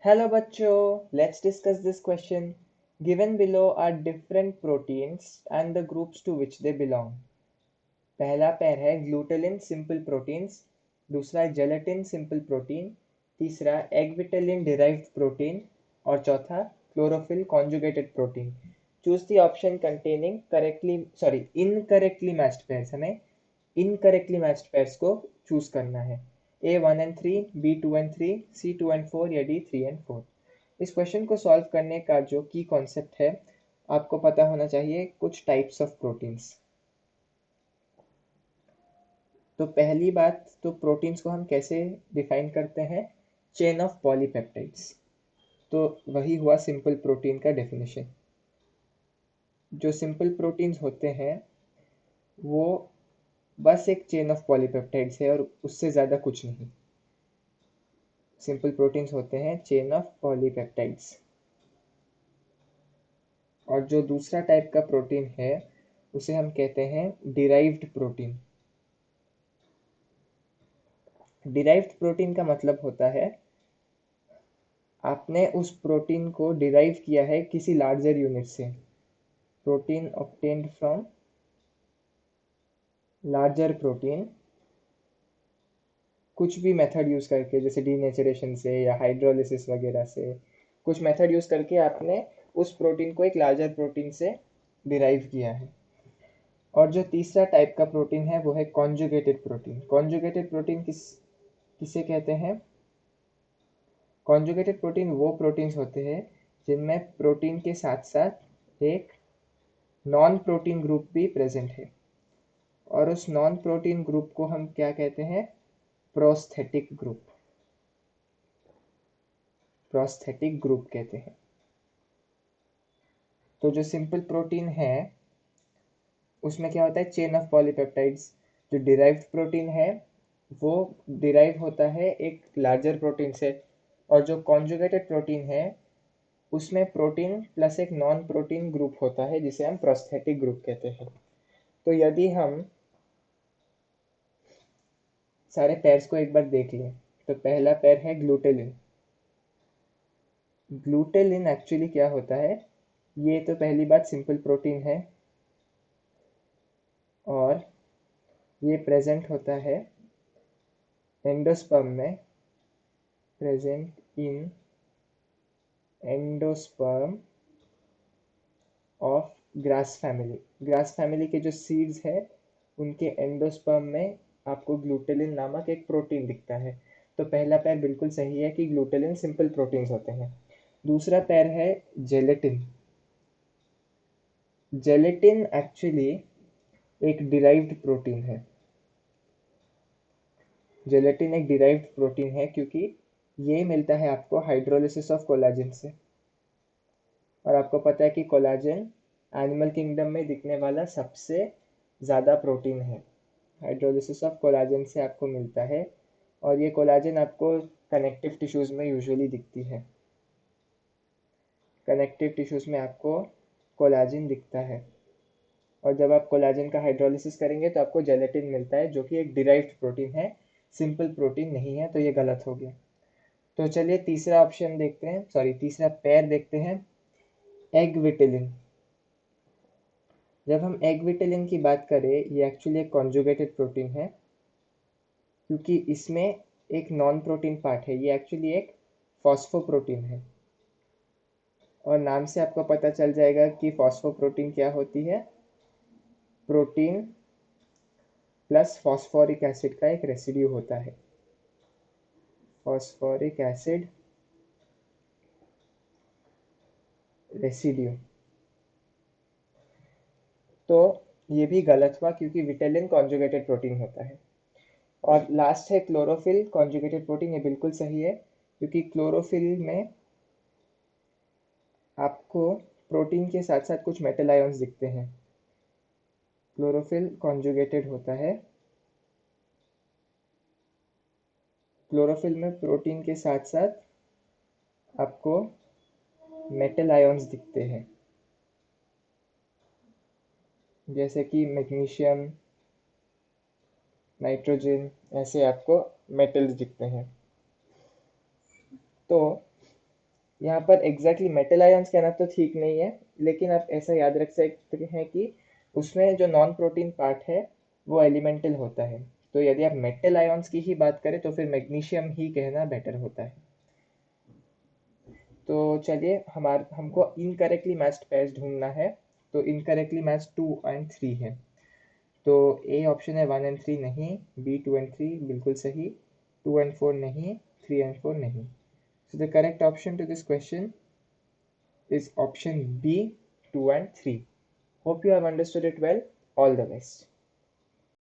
Hello bachcho, let's discuss this question. Given below are different proteins and the groups to which they belong. पहला पैर है ग्लूटेलिन simple proteins, दूसरा gelatin simple protein, तीसरा एग-विटेलिन derived protein और चौथा chlorophyll conjugated protein. Choose the option containing incorrectly matched pairs. हमें incorrectly matched pairs को choose करना है. A1 and 3, B2 and 3, C2 and 4 या D3 and 4. इस क्वेश्चन को सॉल्व करने का जो की कॉन्सेप्ट है आपको पता होना चाहिए कुछ टाइप्स ऑफ प्रोटीन्स. तो पहली बात तो प्रोटीन्स को हम कैसे डिफाइन करते हैं, चेन ऑफ पॉलीपेप्टाइड्स. तो वही हुआ सिंपल प्रोटीन का डेफिनेशन. जो सिंपल प्रोटीन्स होते हैं वो बस एक चेन ऑफ पॉलीपेप्टाइड्स है और उससे ज़्यादा कुछ नहीं. सिंपल प्रोटीन्स होते हैं चेन ऑफ पॉलीपेप्टाइड्स. और जो दूसरा टाइप का प्रोटीन है उसे हम कहते हैं डिराइव्ड प्रोटीन. डिराइव्ड प्रोटीन का मतलब होता है आपने उस प्रोटीन को डिराइव किया है किसी लार्जर यूनिट से. Protein obtained from larger protein, कुछ भी मेथड यूज़ करके, जैसे डीनेचरेशन से या हाइड्रोलिसिस वगैरह से, कुछ मेथड यूज़ करके आपने उस प्रोटीन को एक लार्जर प्रोटीन से डिराइव किया है. और जो तीसरा टाइप का प्रोटीन है वो है कॉन्जुगेटेड प्रोटीन. कॉन्जुगेटेड प्रोटीन किसे कहते हैं? कॉन्जुगेटेड प्रोटीन वो प्रोटीन्स होते हैं जिनमें प्रोटीन के साथ साथ एक नॉन प्रोटीन ग्रुप भी प्रेजेंट है. और उस नॉन प्रोटीन ग्रुप को हम क्या कहते हैं? Prosthetic group. प्रोस्थेटिक ग्रुप कहते हैं. तो जो सिंपल प्रोटीन है उसमें क्या होता है, चेन ऑफ पॉलीपेप्टाइड्स. जो डिराइव्ड प्रोटीन है वो डिराइव होता है एक लार्जर प्रोटीन से. और जो कॉन्जुगेटेड प्रोटीन है उसमें प्रोटीन प्लस एक नॉन प्रोटीन ग्रुप होता है जिसे हम प्रोस्थेटिक ग्रुप कहते हैं. तो यदि हम सारे पेयर्स को एक बार देख लें तो पहला पेयर है ग्लूटेलिन. ग्लूटेलिन एक्चुअली क्या होता है, ये तो पहली बात सिंपल प्रोटीन है और ये प्रेजेंट होता है एंडोस्पर्म में. Present in endosperm of grass family. Grass family के जो सीड्स है उनके एंडोस्पर्म में आपको ग्लूटेलिन नामक एक प्रोटीन दिखता है. तो पहला पैर बिल्कुल सही है कि ग्लूटेलिन सिंपल प्रोटीन्स होते हैं. दूसरा पैर है जेलेटिन. जेलेटिन एक्चुअली एक डिराइव्ड प्रोटीन है. जेलेटिन एक डिराइव्ड प्रोटीन है क्योंकि ये मिलता है आपको हाइड्रोलिसिस ऑफ कोलाजन से. और आपको पता है कि कोलाजन एनिमल किंगडम में दिखने वाला सबसे ज़्यादा प्रोटीन है. हाइड्रोलिसिस ऑफ कोलाजन से आपको मिलता है और ये कोलाजन आपको कनेक्टिव टिश्यूज़ में यूजुअली दिखती है. कनेक्टिव टिश्यूज़ में आपको कोलाजन दिखता है. और जब आप कोलाजन का हाइड्रोलिसिस करेंगे तो आपको जेलेटिन मिलता है जो कि एक डिराइव्ड प्रोटीन है, सिंपल प्रोटीन नहीं है. तो ये गलत हो गया. तो चलिए तीसरा ऑप्शन देखते हैं, तीसरा पैर देखते हैं, एग विटेलिन. जब हम एग विटेलिन की बात करें ये एक्चुअली एक कॉन्जुगेटेड प्रोटीन है क्योंकि इसमें एक नॉन प्रोटीन पार्ट है. ये एक्चुअली एक फॉस्फोप्रोटीन है और नाम से आपको पता चल जाएगा कि फॉस्फोप्रोटीन क्या होती है. प्रोटीन प्लस फॉस्फोरिक एसिड का एक रेसिड्यू होता है. Phosphoric acid residue. तो ये भी गलत हुआ क्योंकि विटेलिन कॉन्जुगेटेड प्रोटीन होता है. और लास्ट है क्लोरोफिल कॉन्जुगेटेड प्रोटीन. ये बिल्कुल सही है क्योंकि क्लोरोफिल में आपको प्रोटीन के साथ साथ कुछ मेटल आयंस दिखते हैं. क्लोरोफिल कॉन्जुगेटेड होता है. क्लोरोफिल में प्रोटीन के साथ साथ आपको मेटल आयंस दिखते हैं जैसे कि मैग्नीशियम, नाइट्रोजन, ऐसे आपको मेटल्स दिखते हैं. तो यहाँ पर एग्जैक्टली मेटल आयंस कहना तो ठीक नहीं है, लेकिन आप ऐसा याद रख सकते हैं कि उसमें जो नॉन प्रोटीन पार्ट है वो एलिमेंटल होता है। तो यदि आप मेटल आयंस की ही बात करें तो फिर मैग्नीशियम ही कहना बेटर होता है। तो चलिए हमको इनकरेक्टली मैच्ड पेयर्स ढूंढना है। तो इनकरेक्टली मैच्ड 2 और 3 है। तो ए ऑप्शन है 1 और 3 नहीं, बी 2 और 3 बिल्कुल सही, 2 और 4 नहीं, 3 और 4 नहीं। So the correct option to this question is option B, 2 and 3. Hope you have understood it well. All the best.